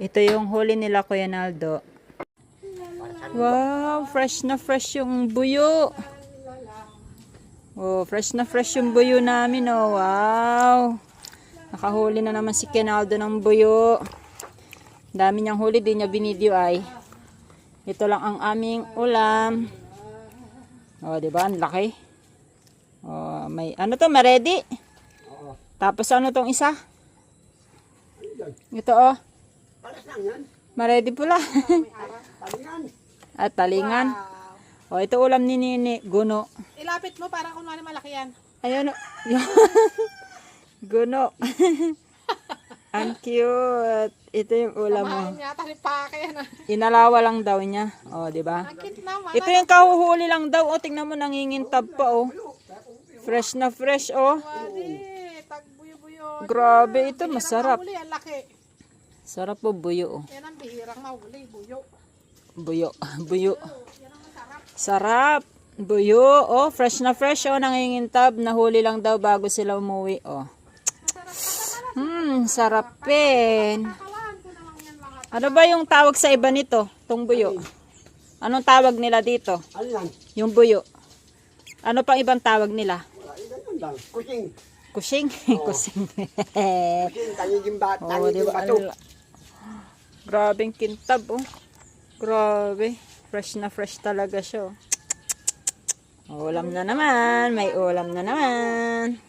Ito yung huli nila, Kuya Naldo. Wow, fresh na fresh yung buyo. Oh, fresh na fresh yung buyo namin, oh. Wow. Nakahuli na naman si Kenaldo ng buyo. Dami niyang huli, di niya binidyo ay. Ito lang ang aming ulam. Oh, di ba? Ang laki. Oh, may ano to, ma-ready? Tapos ano tong isa? Ito oh. Ma-ready pula. At talingan. Oh, ito ulam ni Nini, guno. Ilapit mo para kung malaki yan. Ayun. Guno. Ang cute. Ito yung ulam mo. Kumain yata ni Pake yan. Inalawa lang daw niya. Oh, di ba? Ang cute naman. Ito yung kahuhuli lang daw. Oh, tingnan mo, nangingintab pa, oh. Fresh na fresh, oh. Wadi, tagbuyo-buyo. Grabe, ito masarap. Mahuli, ang laki. Sarap po, buyo, oh. Yan ang bihirang mahuli, buyo. Buyo, buyo. Sarap. Buyo, oh. Fresh na fresh, oh. Nangingintab. Nahuli lang daw bago sila umuwi, oh. Sarapin. Kakalaan ko na lang yan lahat. Ano ba yung tawag sa iba nito? Tong buyo. Anong tawag nila dito? Ano yan? Yung buyo. Ano pang ibang tawag nila? Ganun lang. Kusing. Kusing. Kusing. Kusing, tangiging bato. Oh, di ba? Grabeng kintab, oh. Grabe. Fresh na fresh talaga siya, oh. Ulam na naman. May ulam na naman.